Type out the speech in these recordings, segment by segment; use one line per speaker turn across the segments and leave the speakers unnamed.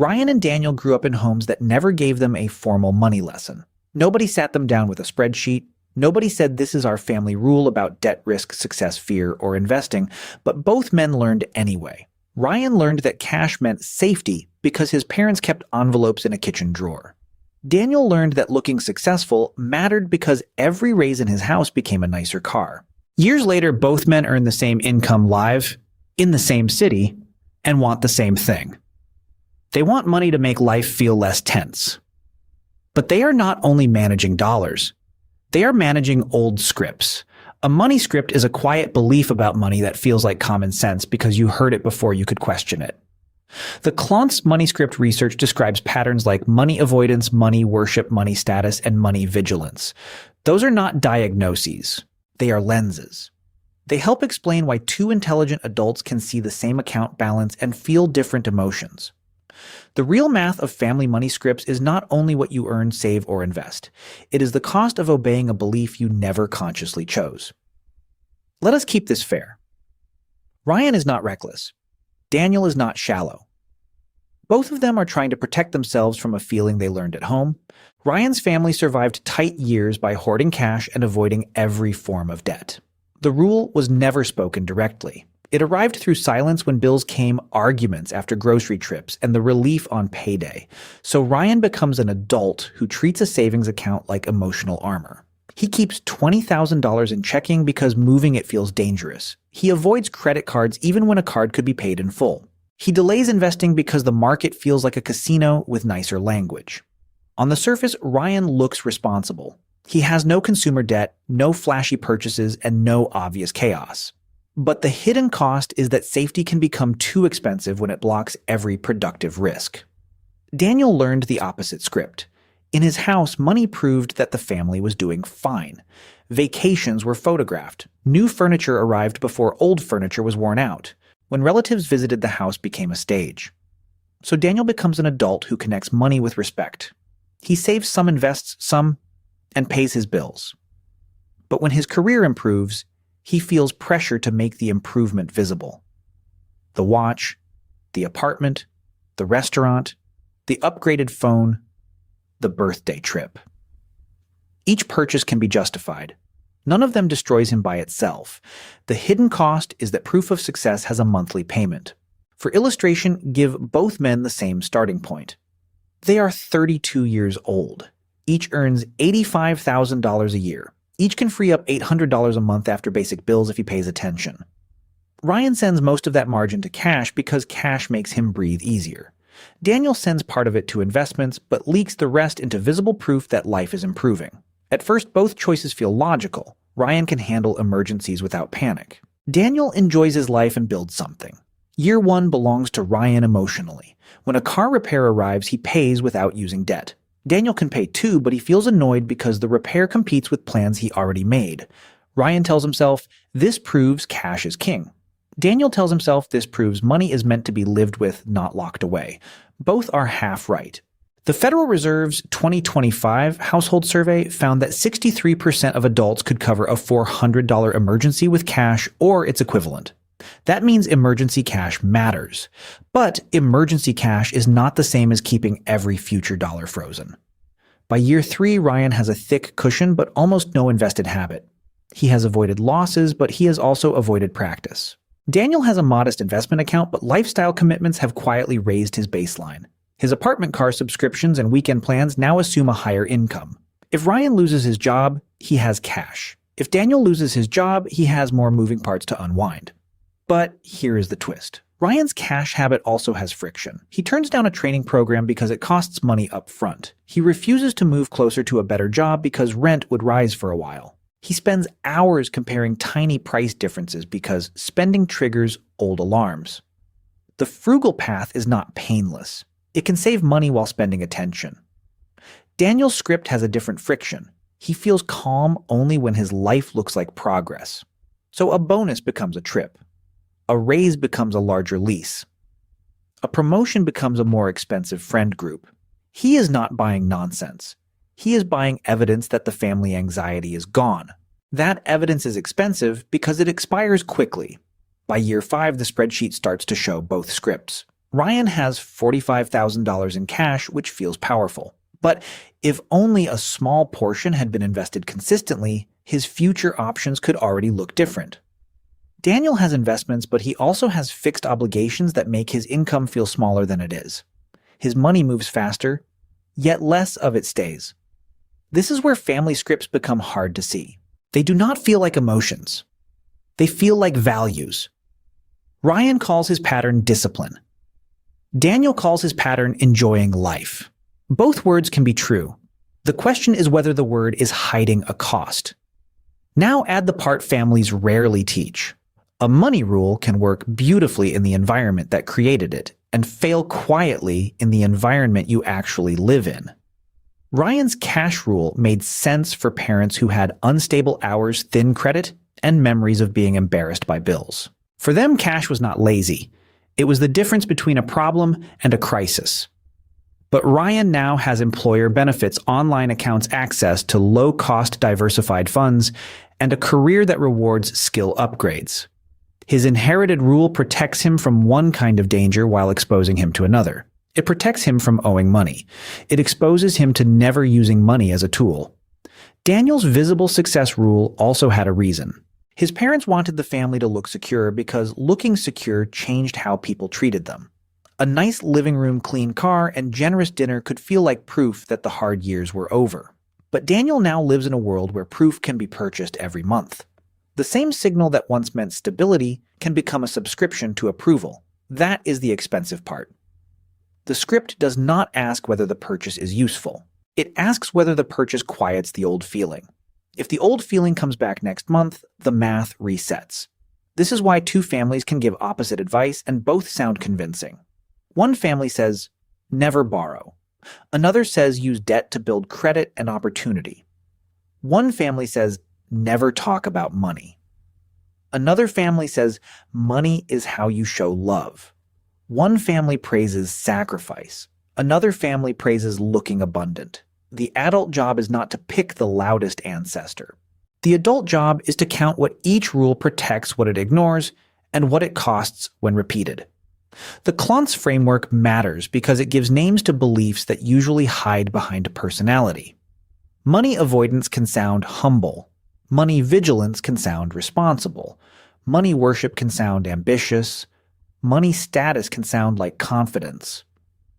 Ryan and Daniel grew up in homes that never gave them a formal money lesson. Nobody sat them down with a spreadsheet. Nobody said this is our family rule about debt, risk, success, fear, or investing, but both men learned anyway. Ryan learned that cash meant safety because his parents kept envelopes in a kitchen drawer. Daniel learned that looking successful mattered because every raise in his house became a nicer car. Years later, both men earn the same income live, in the same city, and want the same thing. They want money to make life feel less tense. But they are not only managing dollars. They are managing old scripts. A money script is a quiet belief about money that feels like common sense because you heard it before you could question it. The Klontz money script research describes patterns like money avoidance, money worship, money status, and money vigilance. Those are not diagnoses. They are lenses. They help explain why two intelligent adults can see the same account balance and feel different emotions. The real math of family money scripts is not only what you earn, save, or invest. It is the cost of obeying a belief you never consciously chose. Let us keep this fair. Ryan is not reckless. Daniel is not shallow. Both of them are trying to protect themselves from a feeling they learned at home. Ryan's family survived tight years by hoarding cash and avoiding every form of debt. The rule was never spoken directly. It arrived through silence when bills came, arguments after grocery trips, and the relief on payday. So Ryan becomes an adult who treats a savings account like emotional armor. He keeps $20,000 in checking because moving it feels dangerous. He avoids credit cards even when a card could be paid in full. He delays investing because the market feels like a casino with nicer language. On the surface, Ryan looks responsible. He has no consumer debt, no flashy purchases, and no obvious chaos. But the hidden cost is that safety can become too expensive when it blocks every productive risk. Daniel learned the opposite script. In his house, money proved that the family was doing fine. Vacations were photographed. New furniture arrived before old furniture was worn out. When relatives visited, the house became a stage. So Daniel becomes an adult who connects money with respect. He saves some, invests some, and pays his bills. But when his career improves, he feels pressure to make the improvement visible. The watch, the apartment, the restaurant, the upgraded phone, the birthday trip. Each purchase can be justified. None of them destroys him by itself. The hidden cost is that proof of success has a monthly payment. For illustration, give both men the same starting point. They are 32 years old. Each earns $85,000 a year. Each can free up $800 a month after basic bills if he pays attention. Ryan sends most of that margin to cash because cash makes him breathe easier. Daniel sends part of it to investments, but leaks the rest into visible proof that life is improving. At first, both choices feel logical. Ryan can handle emergencies without panic. Daniel enjoys his life and builds something. Year one belongs to Ryan emotionally. When a car repair arrives, he pays without using debt. Daniel can pay too, but he feels annoyed because the repair competes with plans he already made. Ryan tells himself, this proves cash is king. Daniel tells himself this proves money is meant to be lived with, not locked away. Both are half right. The Federal Reserve's 2025 household survey found that 63% of adults could cover a $400 emergency with cash or its equivalent. That means emergency cash matters. But emergency cash is not the same as keeping every future dollar frozen. By year 3, Ryan has a thick cushion but almost no invested habit. He has avoided losses, but he has also avoided practice. Daniel has a modest investment account, but lifestyle commitments have quietly raised his baseline. His apartment car subscriptions and weekend plans now assume a higher income. If Ryan loses his job, he has cash. If Daniel loses his job, he has more moving parts to unwind. But here is the twist. Ryan's cash habit also has friction. He turns down a training program because it costs money up front. He refuses to move closer to a better job because rent would rise for a while. He spends hours comparing tiny price differences because spending triggers old alarms. The frugal path is not painless. It can save money while spending attention. Daniel's script has a different friction. He feels calm only when his life looks like progress. So a bonus becomes a trip. A raise becomes a larger lease. A promotion becomes a more expensive friend group. He is not buying nonsense. He is buying evidence that the family anxiety is gone. That evidence is expensive because it expires quickly. By year 5, the spreadsheet starts to show both scripts. Ryan has $45,000 in cash, which feels powerful. But if only a small portion had been invested consistently, his future options could already look different. Daniel has investments, but he also has fixed obligations that make his income feel smaller than it is. His money moves faster, yet less of it stays. This is where family scripts become hard to see. They do not feel like emotions. They feel like values. Ryan calls his pattern discipline. Daniel calls his pattern enjoying life. Both words can be true. The question is whether the word is hiding a cost. Now add the part families rarely teach. A money rule can work beautifully in the environment that created it and fail quietly in the environment you actually live in. Ryan's cash rule made sense for parents who had unstable hours, thin credit, and memories of being embarrassed by bills. For them, cash was not lazy. It was the difference between a problem and a crisis. But Ryan now has employer benefits, online accounts, access to low-cost diversified funds, and a career that rewards skill upgrades. His inherited rule protects him from one kind of danger while exposing him to another. It protects him from owing money. It exposes him to never using money as a tool. Daniel's visible success rule also had a reason. His parents wanted the family to look secure because looking secure changed how people treated them. A nice living room, clean car, and generous dinner could feel like proof that the hard years were over. But Daniel now lives in a world where proof can be purchased every month. The same signal that once meant stability can become a subscription to approval. That is the expensive part. The script does not ask whether the purchase is useful. It asks whether the purchase quiets the old feeling. If the old feeling comes back next month, the math resets. This is why two families can give opposite advice and both sound convincing. One family says, never borrow. Another says use debt to build credit and opportunity. One family says, never talk about money. Another family says, money is how you show love. One family praises sacrifice. Another family praises looking abundant. The adult job is not to pick the loudest ancestor. The adult job is to count what each rule protects, what it ignores, and what it costs when repeated. The Klontz framework matters because it gives names to beliefs that usually hide behind a personality. Money avoidance can sound humble. Money vigilance can sound responsible. Money worship can sound ambitious. Money status can sound like confidence.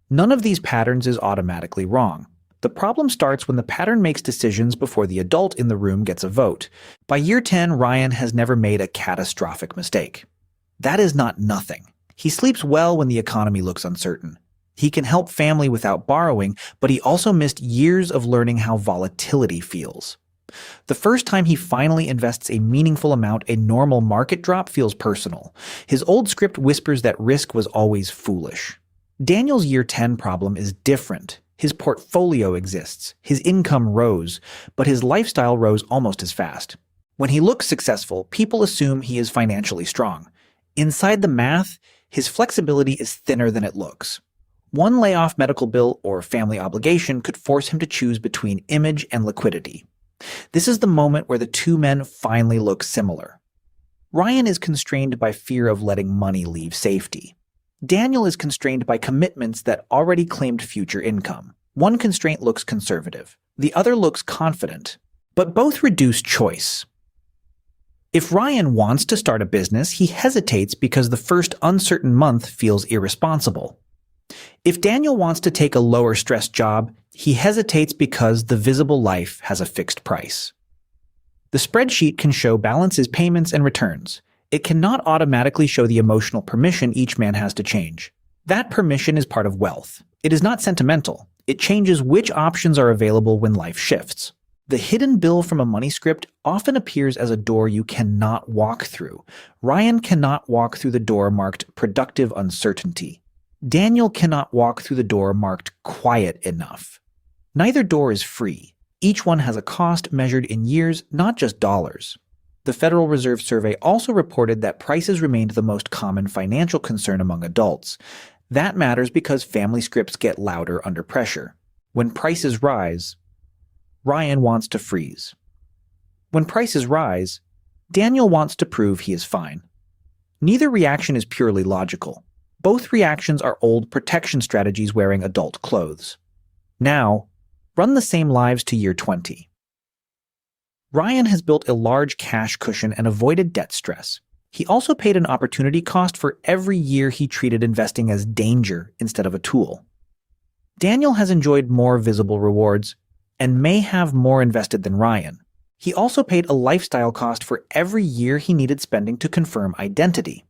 None of these patterns is automatically wrong. The problem starts when the pattern makes decisions before the adult in the room gets a vote. By year 10, Ryan has never made a catastrophic mistake. That is not nothing. He sleeps well when the economy looks uncertain. He can help family without borrowing, but he also missed years of learning how volatility feels. The first time he finally invests a meaningful amount, a normal market drop feels personal. His old script whispers that risk was always foolish. Daniel's year 10 problem is different. His portfolio exists, his income rose, but his lifestyle rose almost as fast. When he looks successful, people assume he is financially strong. Inside the math, his flexibility is thinner than it looks. One layoff medical bill or family obligation could force him to choose between image and liquidity. This is the moment where the two men finally look similar. Ryan is constrained by fear of letting money leave safety. Daniel is constrained by commitments that already claimed future income. One constraint looks conservative. The other looks confident. But both reduce choice. If Ryan wants to start a business, he hesitates because the first uncertain month feels irresponsible. If Daniel wants to take a lower stress job, he hesitates because the visible life has a fixed price. The spreadsheet can show balances, payments, and returns. It cannot automatically show the emotional permission each man has to change. That permission is part of wealth. It is not sentimental. It changes which options are available when life shifts. The hidden bill from a money script often appears as a door you cannot walk through. Ryan cannot walk through the door marked productive uncertainty. Daniel cannot walk through the door marked quiet enough. Neither door is free. Each one has a cost measured in years, not just dollars. The Federal Reserve Survey also reported that prices remained the most common financial concern among adults. That matters because family scripts get louder under pressure. When prices rise, Ryan wants to freeze. When prices rise, Daniel wants to prove he is fine. Neither reaction is purely logical. Both reactions are old protection strategies wearing adult clothes. Now, run the same lives to year 20. Ryan has built a large cash cushion and avoided debt stress. He also paid an opportunity cost for every year he treated investing as danger instead of a tool. Daniel has enjoyed more visible rewards and may have more invested than Ryan. He also paid a lifestyle cost for every year he needed spending to confirm identity.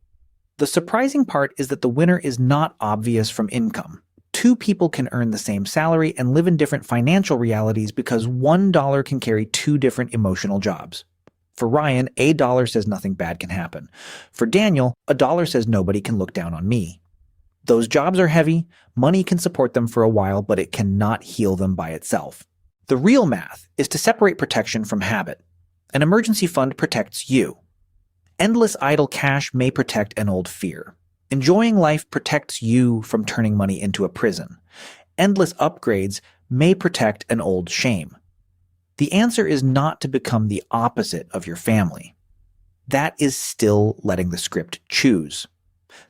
The surprising part is that the winner is not obvious from income. Two people can earn the same salary and live in different financial realities because $1 can carry two different emotional jobs. For Ryan, $1 says nothing bad can happen. For Daniel, $1 says nobody can look down on me. Those jobs are heavy, money can support them for a while, but it cannot heal them by itself. The real math is to separate protection from habit. An emergency fund protects you. Endless idle cash may protect an old fear. Enjoying life protects you from turning money into a prison. Endless upgrades may protect an old shame. The answer is not to become the opposite of your family. That is still letting the script choose.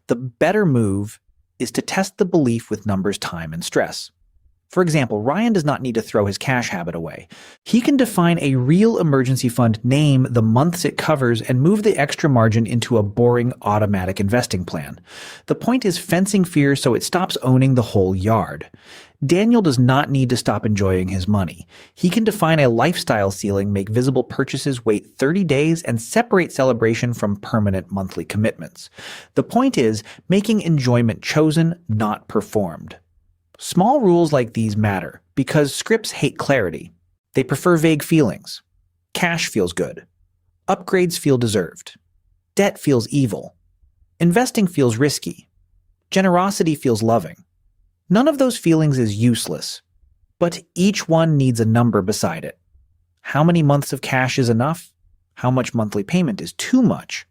The better move is to test the belief with numbers, time, and stress. For example, Ryan does not need to throw his cash habit away. He can define a real emergency fund, name the months it covers, and move the extra margin into a boring automatic investing plan. The point is fencing fear so it stops owning the whole yard. Daniel does not need to stop enjoying his money. He can define a lifestyle ceiling, make visible purchases wait 30 days, and separate celebration from permanent monthly commitments. The point is making enjoyment chosen, not performed. Small rules like these matter because scripts hate clarity. They prefer vague feelings. Cash feels good. Upgrades feel deserved. Debt feels evil. Investing feels risky. Generosity feels loving. None of those feelings is useless, but each one needs a number beside it. How many months of cash is enough? How much monthly payment is too much?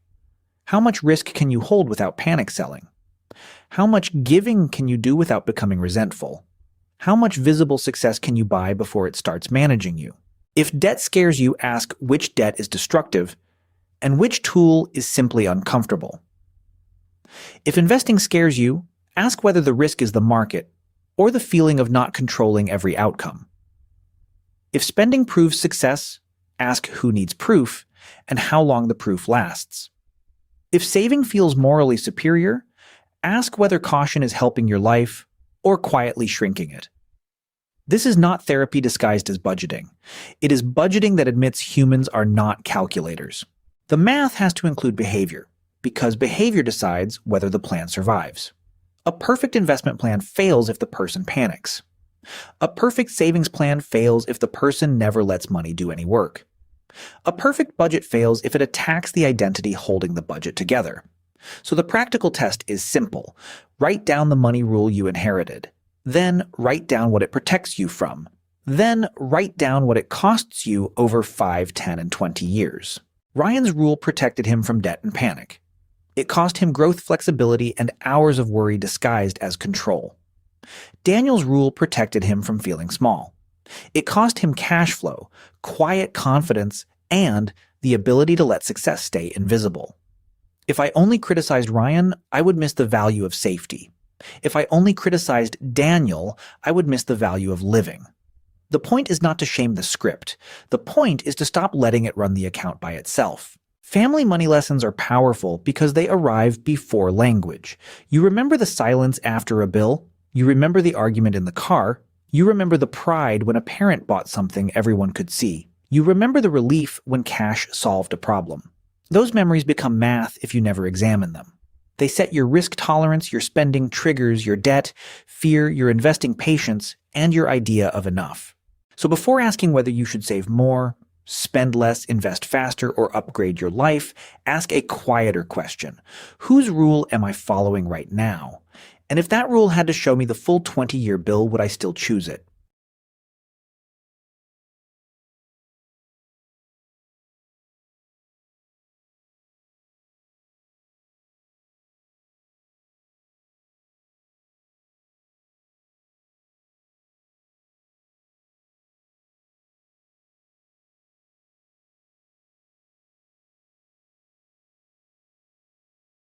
How much risk can you hold without panic selling? How much giving can you do without becoming resentful? How much visible success can you buy before it starts managing you? If debt scares you, ask which debt is destructive and which tool is simply uncomfortable. If investing scares you, ask whether the risk is the market or the feeling of not controlling every outcome. If spending proves success, ask who needs proof and how long the proof lasts. If saving feels morally superior, ask whether caution is helping your life or quietly shrinking it. This is not therapy disguised as budgeting. It is budgeting that admits humans are not calculators. The math has to include behavior, because behavior decides whether the plan survives. A perfect investment plan fails if the person panics. A perfect savings plan fails if the person never lets money do any work. A perfect budget fails if it attacks the identity holding the budget together. So the practical test is simple. Write down the money rule you inherited. Then write down what it protects you from. Then write down what it costs you over 5, 10, and 20 years. Ryan's rule protected him from debt and panic. It cost him growth, flexibility, and hours of worry disguised as control. Daniel's rule protected him from feeling small. It cost him cash flow, quiet confidence, and the ability to let success stay invisible. If I only criticized Ryan, I would miss the value of safety. If I only criticized Daniel, I would miss the value of living. The point is not to shame the script. The point is to stop letting it run the account by itself. Family money lessons are powerful because they arrive before language. You remember the silence after a bill. You remember the argument in the car. You remember the pride when a parent bought something everyone could see. You remember the relief when cash solved a problem. Those memories become math if you never examine them. They set your risk tolerance, your spending triggers, your debt, fear, your investing patience, and your idea of enough. So before asking whether you should save more, spend less, invest faster, or upgrade your life, ask a quieter question. Whose rule am I following right now? And if that rule had to show me the full 20-year bill, would I still choose it?